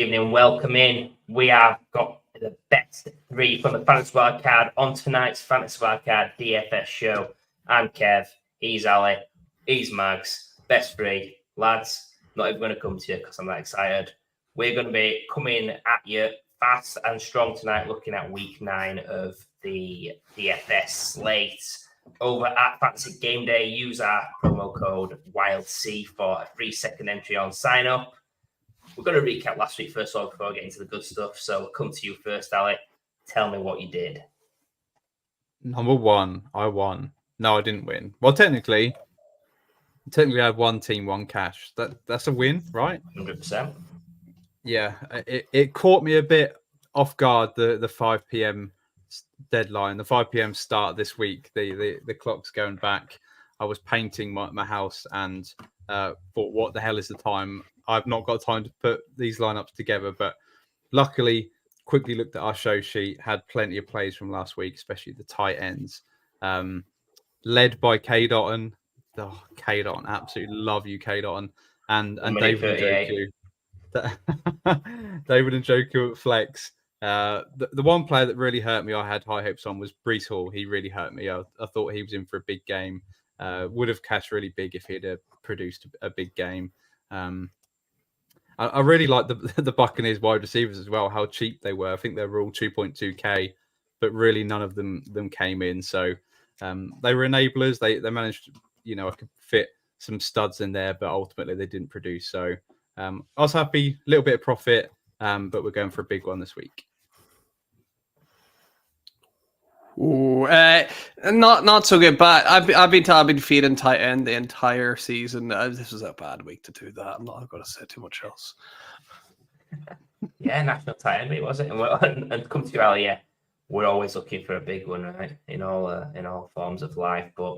evening. Welcome in. We have got the best three from the Fantasy Wildcard on tonight's Fantasy Wildcard DFS show. I'm Kev. He's Ali. He's Mags. Best three. Lads, not even going to come to you because I'm that excited. We're going to be coming at you fast and strong tonight, looking at week 9 of the DFS slate. Over at Fantasy Game Day, use our promo code WILDC for a 3-second entry on sign up. We're going to recap last week first of all before I get into the good stuff. So we'll come to you first, Ali. Tell me what you did. Number one, I won. No, I didn't win. Well, technically I had one team, one cash. That's a win, right? 100%. Yeah, it caught me a bit off guard, the 5 p.m. deadline, the 5 p.m. start this week. The clock's going back. I was painting my house and thought, what the hell is the time? I've not got time to put these lineups together, but luckily, quickly looked at our show sheet, had plenty of plays from last week, especially the tight ends, led by K. Dotton. Oh, K. Dotton, absolutely love you, K. Dotton, and David Njoku. David Njoku at flex. The one player that really hurt me, I had high hopes on, was Breece Hall. He really hurt me. I thought he was in for a big game. Would have cashed really big if he'd produced a big game. I really like the Buccaneers wide receivers as well, how cheap they were. I think they were all 2.2k, but really none of them came in. So they were enablers. They managed, I could fit some studs in there, but ultimately they didn't produce. So I was happy, a little bit of profit, but we're going for a big one this week. Ooh, not so good, but I've been feeding tight end the entire season. This was a bad week to do that. I'm not going to say too much else. Yeah, national tight end week, was it? And come to you, Ali. Yeah, we're always looking for a big one, right? In all forms of life. But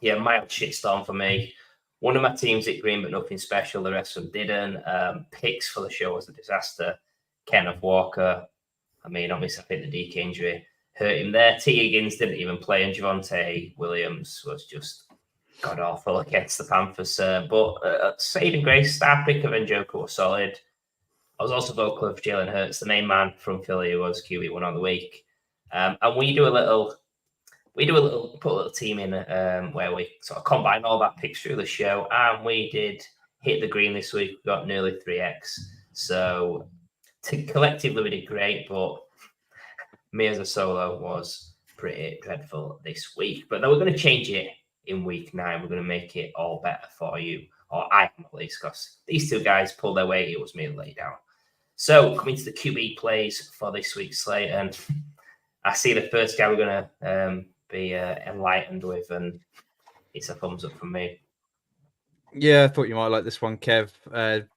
yeah, mild shitstorm for me. One of my teams hit green, but nothing special. The rest of them didn't. Picks for the show was a disaster. Kenneth Walker. I mean, obviously, I think the DK injury hurt him there. T. Higgins didn't even play, and Javonte Williams was just god awful against the Panthers. But saving grace, star pick of Njoku was solid. I was also vocal of Jalen Hurts, the main man from Philly, who was QB1 on the week. And we put a little team in where we sort of combine all that picks through the show, and we did hit the green this week. We got nearly 3x. So collectively we did great, but me as a solo was pretty dreadful this week. But then we're going to change it in week 9. We're going to make it all better for you, or I am at least, because these two guys pulled their weight. It was me lay down. So coming to the QB plays for this week's slate, and I see the first guy we're going to be enlightened with, and it's a thumbs up from me. Yeah, I thought you might like this one, Kev.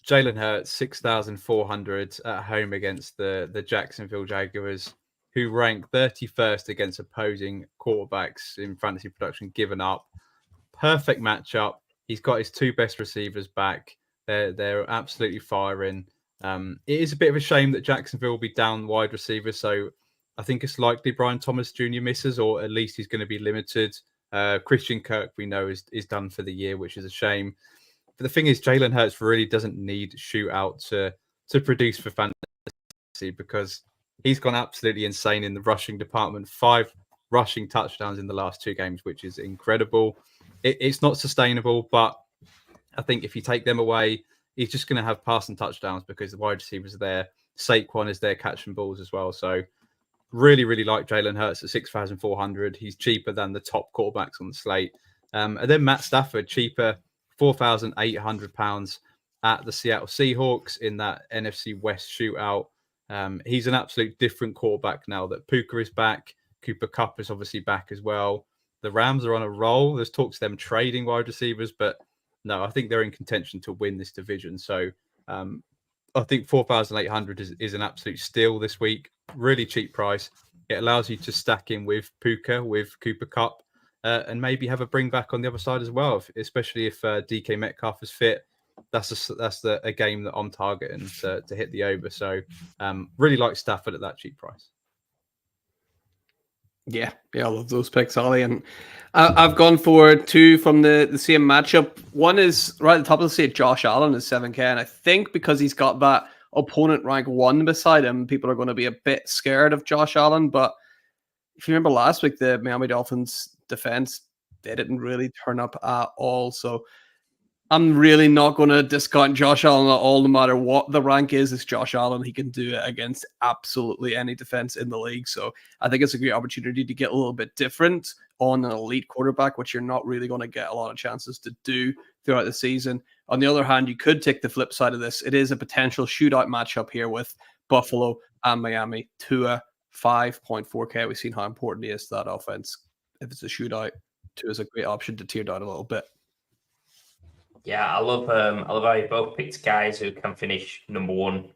Jalen Hurts, 6,400 at home against the Jacksonville Jaguars, who rank 31st against opposing quarterbacks in fantasy production given up. Perfect matchup. He's got his 2 best receivers back. They're absolutely firing. It is a bit of a shame that Jacksonville will be down wide receivers, so I think it's likely Brian Thomas Jr. misses, or at least he's going to be limited. Christian Kirk, we know, is done for the year, which is a shame. But the thing is, Jalen Hurts really doesn't need shootout to produce for fantasy, because he's gone absolutely insane in the rushing department. 5 rushing touchdowns in the last 2 games, which is incredible. It's not sustainable, but I think if you take them away, he's just going to have passing touchdowns because the wide receivers are there. Saquon is there catching balls as well. So really, really like Jalen Hurts at 6,400. He's cheaper than the top quarterbacks on the slate. And then Matt Stafford, cheaper, £4,800 at the Seattle Seahawks in that NFC West shootout. He's an absolute different quarterback now that Puka is back. Cooper Kupp is obviously back as well. The Rams are on a roll. There's talks of them trading wide receivers, but no, I think they're in contention to win this division. So I think 4,800 is an absolute steal this week. Really cheap price. It allows you to stack in with Puka, with Cooper Kupp, and maybe have a bring back on the other side as well, especially if DK Metcalf is fit. That's a game that I'm targeting to hit the over. So really like Stafford at that cheap price. Yeah, I love those picks, Ollie. And I've gone for 2 from the same matchup. One is right at the top of the slate, Josh Allen is 7K. And I think because he's got that opponent rank 1 beside him, people are going to be a bit scared of Josh Allen. But if you remember last week, the Miami Dolphins defense, they didn't really turn up at all. So I'm really not going to discount Josh Allen at all, no matter what the rank is. It's Josh Allen. He can do it against absolutely any defense in the league. So I think it's a great opportunity to get a little bit different on an elite quarterback, which you're not really going to get a lot of chances to do throughout the season. On the other hand, you could take the flip side of this. It is a potential shootout matchup here with Buffalo and Miami. Tua, 5.4K. We've seen how important he is to that offense. If it's a shootout, Tua is a great option to tear down a little bit. Yeah, I love how you both picked guys who can finish number 1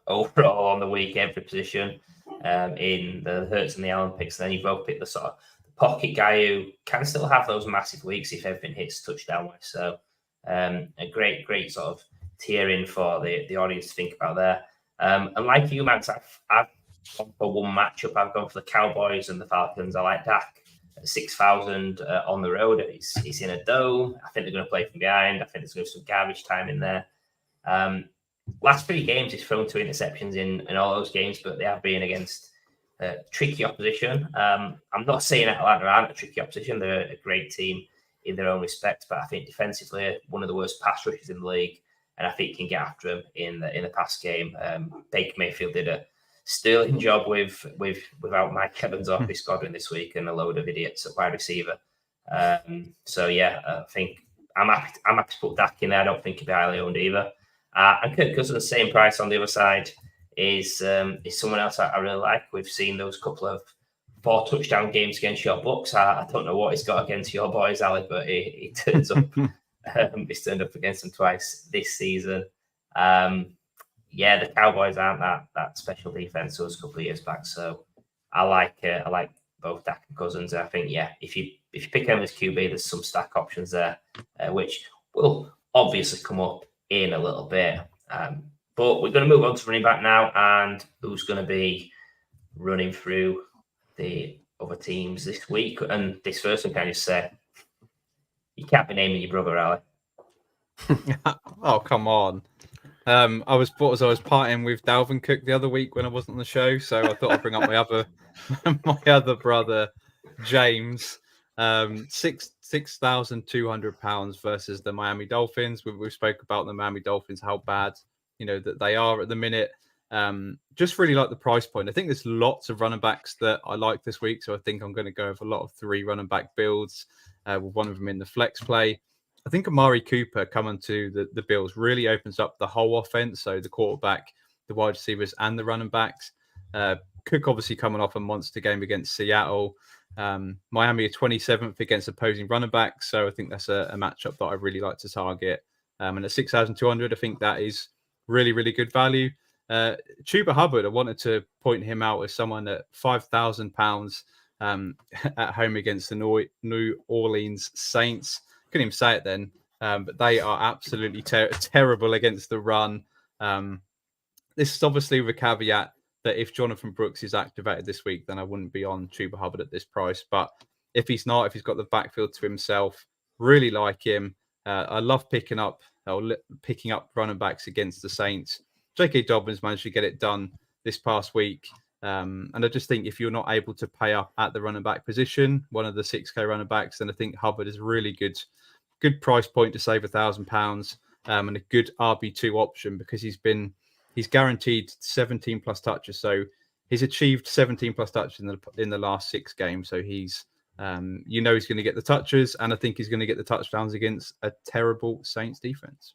overall on the week, every position. In the Hurts and the Allen picks, and then you both picked the sort of pocket guy who can still have those massive weeks if everything hits touchdown-wise. So a great sort of tiering for the audience to think about there. And like you, Max, I've gone for one matchup. I've gone for the Cowboys and the Falcons. I like Dak. 6,000 on the road. He's in a dome. I think they're going to play from behind. I think there's going to be some garbage time in there. Last 3 games, he's thrown 2 interceptions in all those games, but they have been against tricky opposition. I'm not saying Atlanta aren't a tricky opposition. They're a great team in their own respect, but I think defensively, one of the worst pass rushes in the league, and I think can get after him in the pass game. Baker Mayfield did a sterling job without Mike Evans off his squadron this week and a load of idiots at wide receiver. So yeah, I think I'm happy to put Dak in there. I don't think he'll be highly owned either. And Kirk Cousins, same price on the other side, is someone else I really like. We've seen those couple of 4 touchdown games against your Bucks. I don't know what he's got against your boys, Ali, but he turns up. He's turned up against them twice this season. Yeah, the Cowboys aren't that special defense as a couple of years back. So I like both Dak and Cousins. I think, yeah, if you pick him as QB, there's some stack options there, which will obviously come up in a little bit. But we're going to move on to running back now, and who's going to be running through the other teams this week. And this first one, can I just say, you can't be naming your brother, Ali. Oh, come on. I was partying with Dalvin Cook the other week when I wasn't on the show, so I thought I'd bring up my other brother, James. £6,200 versus the Miami Dolphins. We spoke about the Miami Dolphins, how bad that they are at the minute. Just really like the price point. I think there's lots of running backs that I like this week, so I think I'm going to go with a lot of 3 running back builds, with one of them in the flex play. I think Amari Cooper coming to the Bills really opens up the whole offense. So the quarterback, the wide receivers, and the running backs. Cook obviously coming off a monster game against Seattle. Miami are 27th against opposing running backs. So I think that's a matchup that I really like to target. And at 6,200, I think that is really, really good value. Chuba Hubbard, I wanted to point him out as someone at £5,000 at home against the New Orleans Saints. Couldn't even say it then, but they are absolutely terrible against the run. This is obviously with a caveat that if Jonathan Brooks is activated this week, then I wouldn't be on Chuba Hubbard at this price. But if he's not, if he's got the backfield to himself, really like him. I love picking up running backs against the Saints. J.K. Dobbins managed to get it done this past week. And I just think if you're not able to pay up at the running back position, one of the 6K running backs, then I think Hubbard is a really good price point to save £1,000 and a good RB2 option because he's guaranteed 17 plus touches. So he's achieved 17 plus touches in the last 6 games. So he's he's going to get the touches, and I think he's going to get the touchdowns against a terrible Saints defense.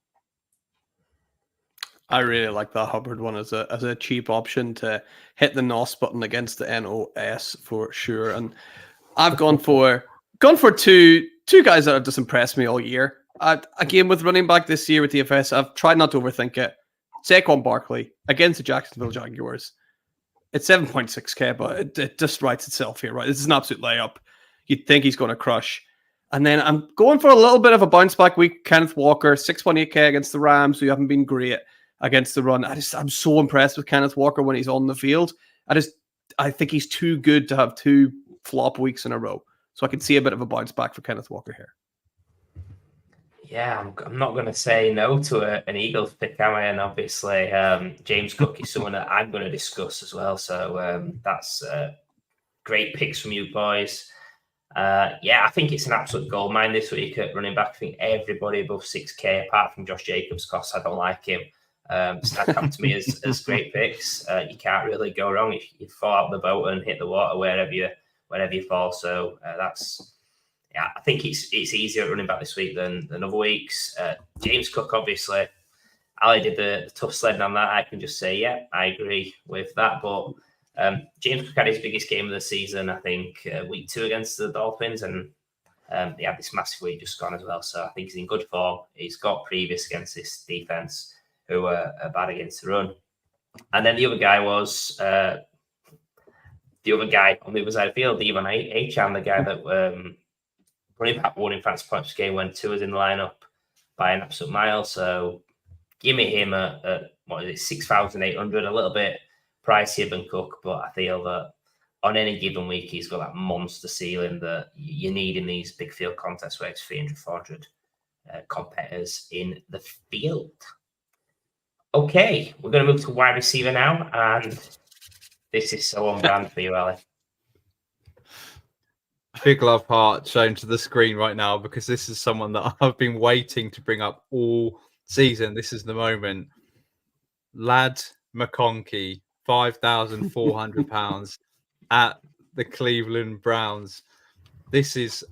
I really like that Hubbard one as a cheap option to hit the NOS button against the NOS for sure. And I've gone for 2 guys that have just impressed me all year. Again, with running back this year with DFS, I've tried not to overthink it. Saquon Barkley against the Jacksonville Jaguars. It's 7.6K, but it just writes itself here, right? This is an absolute layup. You'd think he's going to crush. And then I'm going for a little bit of a bounce back week. Kenneth Walker, 6.8K against the Rams, who haven't been great against the run. I'm so impressed with Kenneth Walker when he's on the field. I think he's too good to have 2 flop weeks in a row. So I can see a bit of a bounce back for Kenneth Walker here. Yeah, I'm not going to say no to an Eagles pick, am I? And obviously, James Cook is someone that I'm going to discuss as well. So that's great picks from you boys. I think it's an absolute goldmine this week at running back. I think everybody above 6K, apart from Josh Jacobs, because I don't like him, stack up to me as great picks. You can't really go wrong if you fall out the boat and hit the water wherever you fall. So I think it's easier at running back this week than other weeks. James Cook, obviously, Ali did the tough sledding on that. I can just say, yeah, I agree with that. But James Cook had his biggest game of the season, I think, week 2 against the Dolphins, and he had this massive week just gone as well. So I think he's in good form. He's got previous against this defense, who are bad against the run. And then the other guy was the other guy on the other side of the field, Devon Achane, the guy that running back won in fantasy points per game when 2 was in the lineup by an absolute mile. So give me him at 6,800, a little bit pricier than Cook, but I feel that on any given week he's got that monster ceiling that you need in these big field contests where it's 300, 400 competitors in the field. Okay, we're going to move to wide receiver now, and this is so on brand for you, Ali. Big love heart shown to the screen right now, because this is someone that I've been waiting to bring up all season. This is the moment. Ladd McConkey, £5,400 at the Cleveland Browns.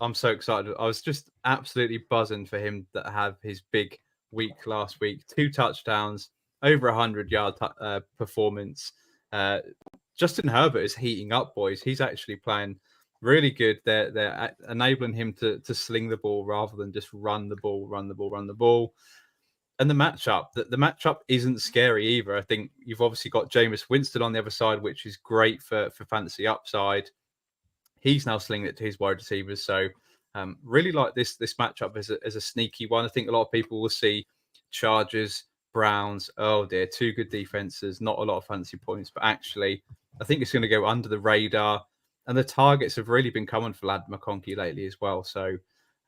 I'm so excited. I was just absolutely buzzing for him to have his big week last week. 2 touchdowns, over 100-yard performance. Justin Herbert is heating up, boys. He's actually playing really good. They're enabling him to sling the ball rather than just run the ball. And the matchup isn't scary either. I think you've obviously got Jameis Winston on the other side, which is great for fantasy upside. He's now slinging it to his wide receivers. So really like this matchup as a sneaky one. I think a lot of people will see Chargers, Browns. Oh dear, 2 good defenses, not a lot of fantasy points, but actually I think it's going to go under the radar. And the targets have really been coming for Ladd McConkey lately as well. So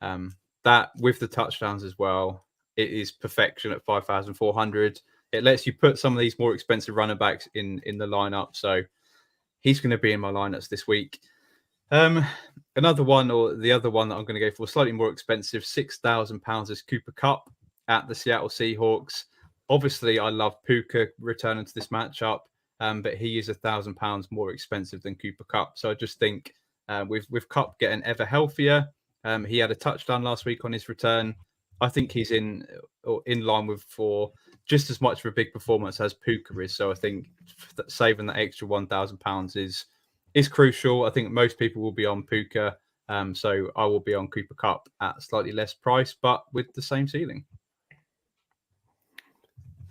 that with the touchdowns as well, it is perfection at 5,400. It lets you put some of these more expensive running backs in the lineup. So he's going to be in my lineups this week. Another one, or the other one that I'm going to go for, slightly more expensive, £6,000 is Cooper Kupp at the Seattle Seahawks. Obviously, I love Puka returning to this matchup, but he is £1,000 more expensive than Cooper Kupp. So I just think with Kupp getting ever healthier, he had a touchdown last week on his return. I think he's in line for just as much of a big performance as Puka is. So I think saving that extra £1,000 is crucial. I think most people will be on Puka. So I will be on Cooper Kupp at slightly less price, but with the same ceiling.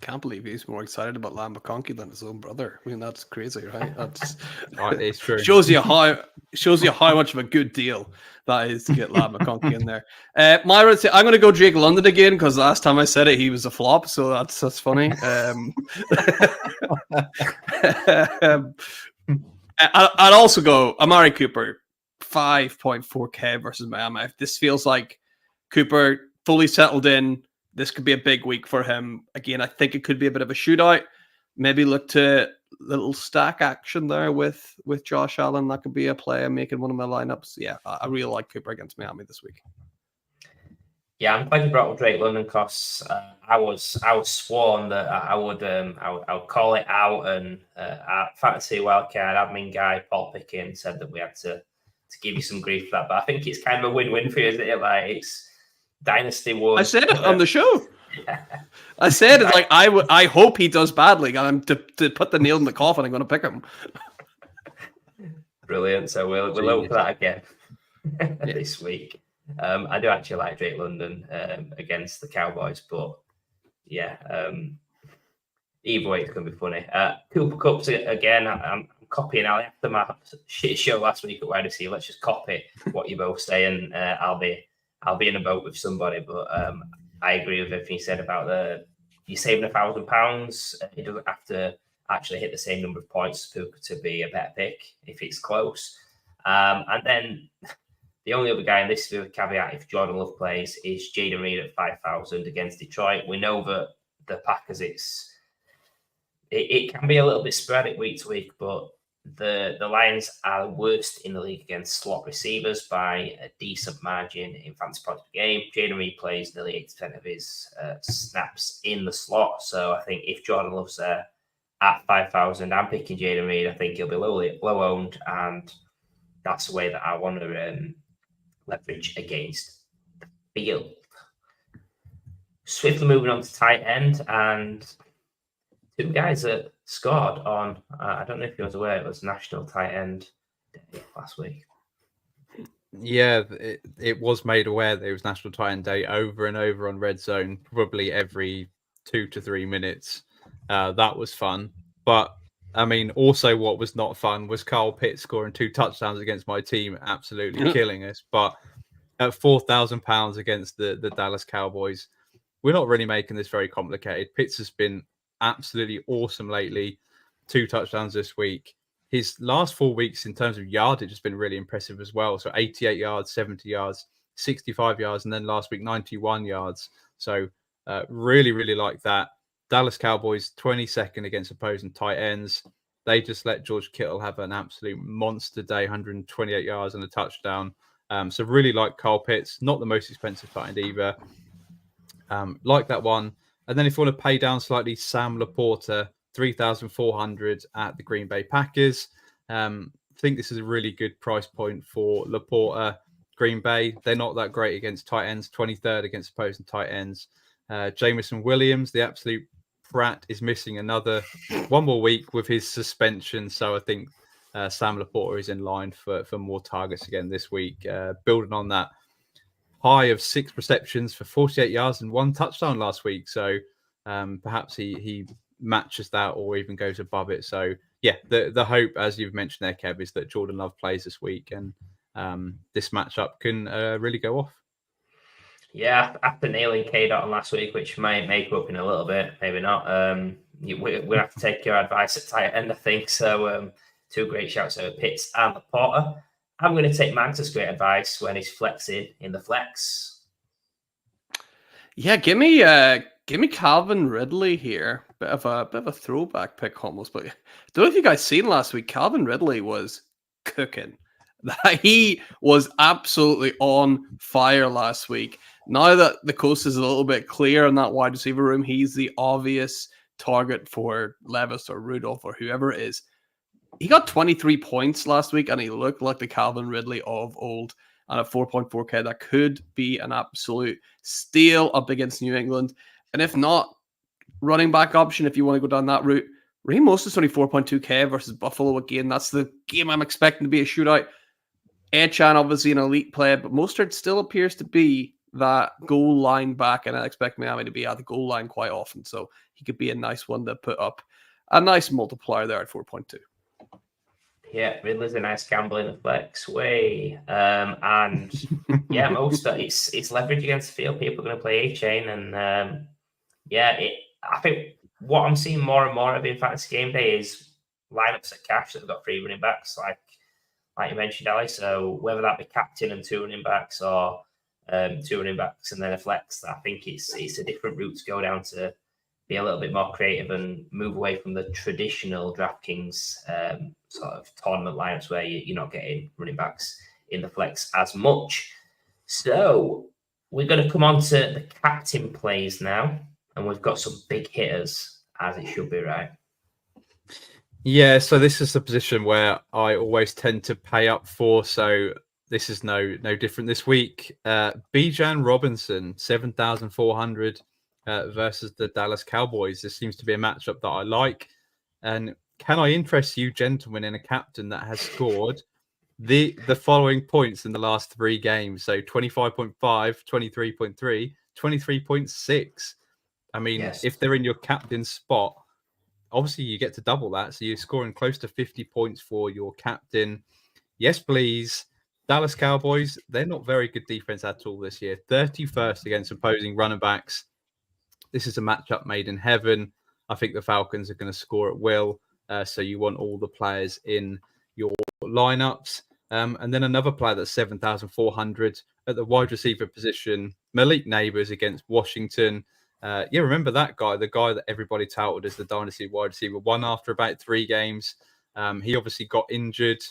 Can't believe he's more excited about Ladd McConkey than his own brother. I mean, that's crazy, right? That's right, it's true. Shows you how much of a good deal that is to get Ladd McConkey in there. Myra, I'm going to go Drake London again because last time I said it, he was a flop. So that's funny. I'd also go Amari Cooper, 5.4K versus Miami. This feels like Cooper fully settled in. This could be a big week for him. Again, I think it could be a bit of a shootout. Maybe look to little stack action there with Josh Allen. That could be a play. I'm making one of my lineups. Yeah, I really like Cooper against Miami this week. Yeah, I'm glad you brought up Drake London because I was sworn that I would call it out, and our fantasy wildcard admin guy Paul Pickens said that we had to give you some grief for that. But I think it's kind of a win-win for you, isn't it? Like it's Dynasty Wars. I said it on the show. Yeah. I said it like I hope he does badly. And to put the nail in the coffin, I'm going to pick him. Brilliant. So we'll look for that again this week. I do actually like Drake London against the Cowboys, but yeah, either way it's going to be funny. Cooper Kupp again. I'm copying Ali after my shit show last week at wide receiver. Let's just copy what you both say, and I'll be in a boat with somebody. But I agree with everything you said about you're saving £1,000. It doesn't have to actually hit the same number of points to be a better pick if it's close. And then The only other guy, and this is with a caveat, if Jordan Love plays, is Jaden Reed at 5,000 against Detroit. We know that the Packers, it can be a little bit sporadic week to week, but the Lions are worst in the league against slot receivers by a decent margin in fantasy points per game. Jaden Reed plays nearly 80% of his snaps in the slot. So I think if Jordan Love's there at 5,000, I'm picking Jaden Reed. I think he'll be low owned, and that's the way that I want to leverage against the field. Swiftly moving on to tight end, and two guys that scored on, I don't know if you was aware, it was National Tight End Day last week. Yeah, it was made aware that it was National Tight End Day over and over on Red Zone, probably every 2 to 3 minutes. That was fun. But, I mean, also what was not fun was Kyle Pitts scoring 2 touchdowns against my team, absolutely killing us. But at £4,000 against the Dallas Cowboys, we're not really making this very complicated. Pitts has been absolutely awesome lately. 2 touchdowns this week. His last 4 weeks in terms of yardage has been really impressive as well. So 88 yards, 70 yards, 65 yards, and then last week 91 yards. So really, really like that. Dallas Cowboys 22nd against opposing tight ends. They just let George Kittle have an absolute monster day, 128 yards and a touchdown. So really like Kyle Pitts, not the most expensive tight end either. Like that one. And then if you want to pay down slightly, Sam Laporta, 3,400 at the Green Bay Packers. I think this is a really good price point for Laporta. Green Bay, they're not that great against tight ends, 23rd against opposing tight ends. Jameson Williams, the absolute brat, is missing one more week with his suspension. So I think Sam Laporta is in line for more targets again this week, building on that high of 6 receptions for 48 yards and 1 touchdown last week. So perhaps he matches that or even goes above it. So yeah, the hope, as you've mentioned there, Kev, is that Jordan Love plays this week and this matchup can really go off. Yeah, after nailing K-Dot last week, which might make up in a little bit, maybe not. We'll have to take your advice at tight end, I think. So 2 great shouts out, Pitts and Laporta. I'm going to take Mags's great advice when he's flexing in the flex. Yeah, give me Calvin Ridley here. Bit of a throwback pick almost, but I don't know if you guys seen last week. Calvin Ridley was cooking. He was absolutely on fire last week. Now that the coast is a little bit clear in that wide receiver room, he's the obvious target for Levis or Rudolph or whoever it is. He got 23 points last week, and he looked like the Calvin Ridley of old. And at 4.4K, that could be an absolute steal up against New England. And if not, running back option, if you want to go down that route, Raheem Mostert's only 4.2K versus Buffalo again. That's the game I'm expecting to be a shootout. Achan, obviously an elite player, but Mostert still appears to be that goal line back, and I expect Miami to be at the goal line quite often. So he could be a nice one to put up a nice multiplier there at 4.2. Yeah, Ridley's a nice gamble in the flex way. And yeah, it's leverage against the field. People are going to play A-Chain. And I think what I'm seeing more and more of in fantasy game day is lineups at cash that have got 3 running backs, like you mentioned, Ali. So whether that be captain and 2 running backs or 2 running backs and then a flex, I think it's a different route to go down to be a little bit more creative and move away from the traditional DraftKings sort of tournament lineups where you're not getting running backs in the flex as much. So we're going to come on to the captain plays now, and we've got some big hitters, as it should be, right? Yeah, so this is the position where I always tend to pay up for. So this is no different this week. Bijan Robinson, 7,400 versus the Dallas Cowboys. This seems to be a matchup that I like. And can I interest you, gentlemen, in a captain that has scored the following points in the last 3 games? So 25.5, 23.3, 23.6. I mean, yes. If they're in your captain spot, obviously you get to double that. So you're scoring close to 50 points for your captain. Yes, please. Dallas Cowboys, they're not very good defense at all this year. 31st against opposing running backs. This is a matchup made in heaven. I think the Falcons are going to score at will. So you want all the players in your lineups. And then another player that's 7,400 at the wide receiver position, Malik Neighbors against Washington. Remember that guy, the guy that everybody touted as the dynasty wide receiver, won after about 3 games. He obviously got injured,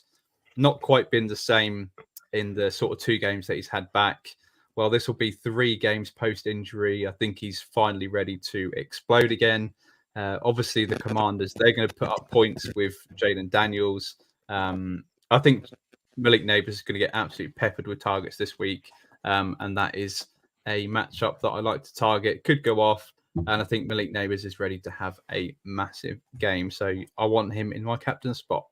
not quite been the same in the sort of 2 games that he's had back. Well, this will be 3 games post-injury. I think he's finally ready to explode again. Obviously, the Commanders, they're going to put up points with Jalen Daniels. I think Malik Neighbors is going to get absolutely peppered with targets this week. And that is a matchup that I like to target. Could go off. And I think Malik Neighbors is ready to have a massive game. So I want him in my captain spot.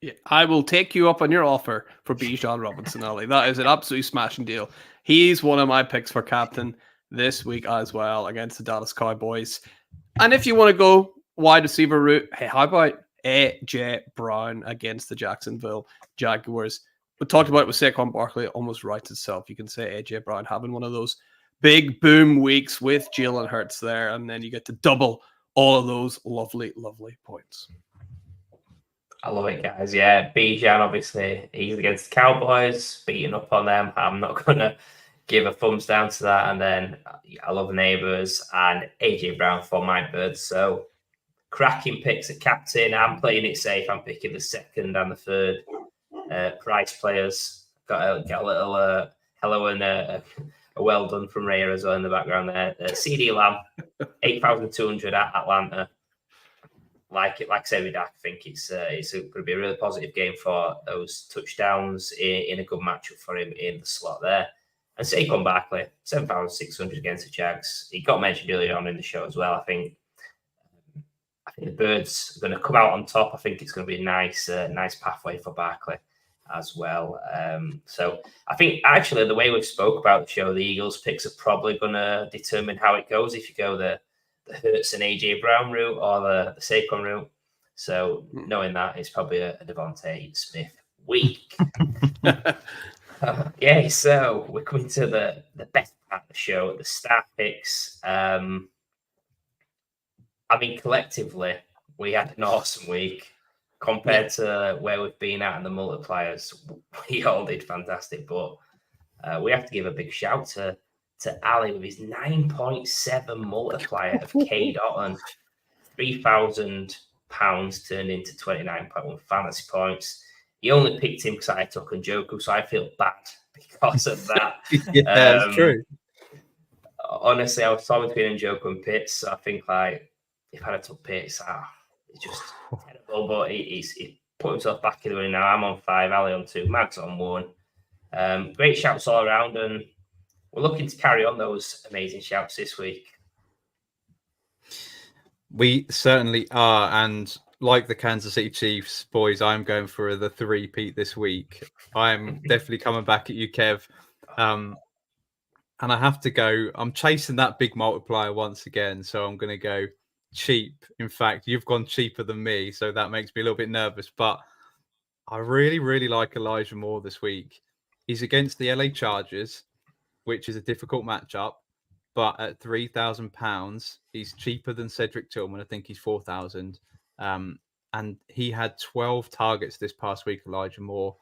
Yeah, I will take you up on your offer for Bijan Robinson, Ali. That is an absolutely smashing deal. He's one of my picks for captain this week as well against the Dallas Cowboys. And if you want to go wide receiver route, hey, how about AJ Brown against the Jacksonville Jaguars? We talked about it with Saquon Barkley. It almost writes itself. You can say AJ Brown having one of those big boom weeks with Jalen Hurts there, and then you get to double all of those lovely, lovely points. I love it, guys. Yeah, Bijan, obviously, he's against the Cowboys, beating up on them. I'm not going to give a thumbs down to that. And then I love Neighbors and AJ Brown for my birds. So cracking picks at captain. I'm playing it safe. I'm picking the second and the third price players. Got a little hello and a well done from Raya as well in the background there. CD Lamb, 8,200 at Atlanta. Like I said, I think it's going to be a really positive game for those touchdowns in a good matchup for him in the slot there. And Saquon Barkley, 7,600 against the Jags. He got mentioned earlier on in the show as well. I think the Birds are going to come out on top. I think it's going to be a nice pathway for Barkley as well. So I think actually the way we've spoke about the show, the Eagles picks are probably going to determine how it goes if you go the Hurts and AJ Brown route or the Saquon route. So knowing that, it's probably a Devontae Smith week. Okay, so we're coming to the best part of the show, the start picks. I mean, collectively, we had an awesome week compared to where we've been at in the multipliers. We all did fantastic, but we have to give a big shout to Ali with his 9.7 multiplier of K. Dotton. £3,000 turned into 29.1 fantasy points. He only picked him because I took Njoku, so I feel bad because of that. Yeah, that's true. Honestly, I was talking between Njoku and Pitts. I think if I had took Pitts, it's just terrible. But he put himself back in the winning now. I'm on 5, Ali on 2, Mags on 1. Great shouts all around, and we're looking to carry on those amazing shouts this week. We certainly are, and like the Kansas City Chiefs, boys, I'm going for the 3-peat this week. I'm definitely coming back at you, Kev. And I have to go. I'm chasing that big multiplier once again, so I'm going to go cheap. In fact, you've gone cheaper than me, so that makes me a little bit nervous. But I really, really like Elijah Moore this week. He's against the LA Chargers, which is a difficult matchup. But at £3,000, he's cheaper than Cedric Tillman. I think he's 4,000. And he had 12 targets this past week, Elijah Moore.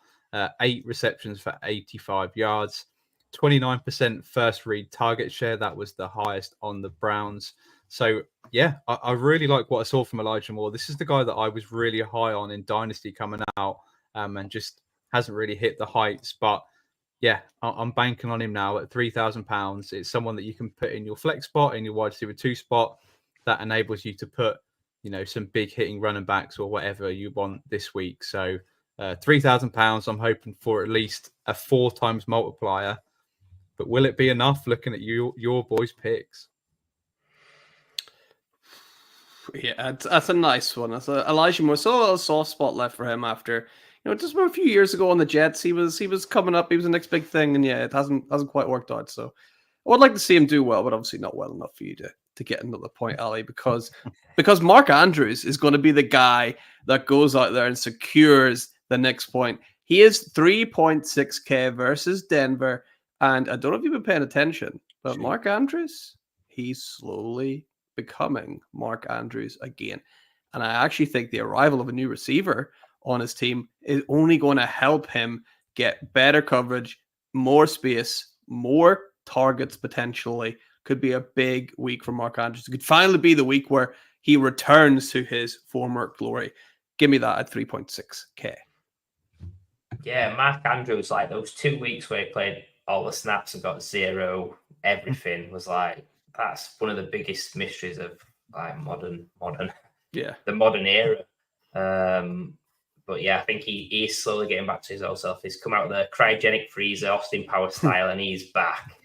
8 receptions for 85 yards. 29% first read target share. That was the highest on the Browns. So, yeah, I really like what I saw from Elijah Moore. This is the guy that I was really high on in Dynasty coming out and just hasn't really hit the heights. But, yeah, I'm banking on him now at £3,000. It's someone that you can put in your flex spot, in your wide receiver 2 spot. That enables you to put, some big hitting running backs or whatever you want this week. So £3,000, I'm hoping for at least a 4 times multiplier. But will it be enough looking at your boys' picks? Yeah, that's a nice one. That's Elijah Moore. So a little soft spot left for him after, just a few years ago on the Jets, he was coming up. He was the next big thing, and yeah, it hasn't quite worked out. So I would like to see him do well, but obviously not well enough for you to get another point, Ali, because Mark Andrews is going to be the guy that goes out there and secures the next point. He is 3.6K versus Denver, and I don't know if you've been paying attention, but Mark Andrews, he's slowly becoming Mark Andrews again. And I actually think the arrival of a new receiver on his team is only going to help him get better coverage, more space, more targets potentially. Could be a big week for Mark Andrews. It could finally be the week where he returns to his former glory. Give me that at 3.6K. Yeah, Mark Andrews, like those 2 weeks where he played all the snaps and got 0, everything was like, that's one of the biggest mysteries of like modern, the modern era. But yeah, I think he is slowly getting back to his old self. He's come out with a cryogenic freezer, Austin Power style, and he's back.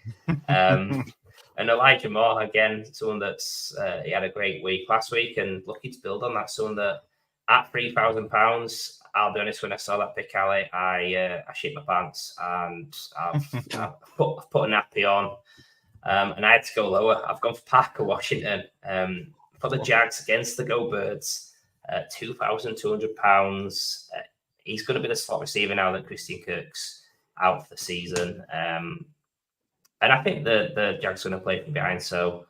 And Elijah Moore, again, someone that's he had a great week last week and looking to build on that. Someone that at £3,000, I'll be honest, when I saw that pick, Ali, I shit my pants and I've put a nappy on. And I had to go lower. I've gone for Parker Washington for the Jags against the Go Birds, £2,200. He's going to be the slot receiver now that Christian Kirk's out for the season. And I think the Jags are going to play from behind. So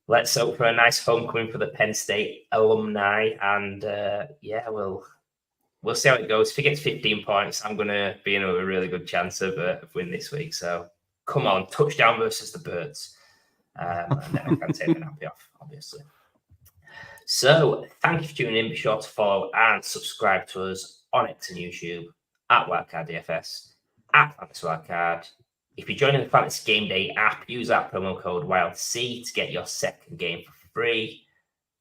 let's hope for a nice homecoming for the Penn State alumni. And we'll see how it goes. If he gets 15 points, I'm going to be in a really good chance of win this week. So come on, touchdown versus the Birds. And then I can take the nappy off, obviously. So thank you for tuning in. Be sure to follow and subscribe to us on X and YouTube at Wildcard DFS, at Fantasy Wildcard. If you're joining the Fantasy Game Day app, use that promo code WILDC to get your second game for free.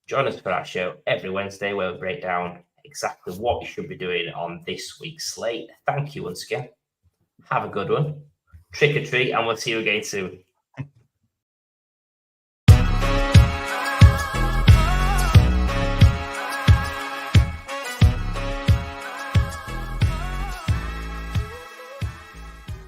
Join us for our show every Wednesday where we break down exactly what you should be doing on this week's slate. Thank you once again. Have a good one. Trick or treat, and we'll see you again soon.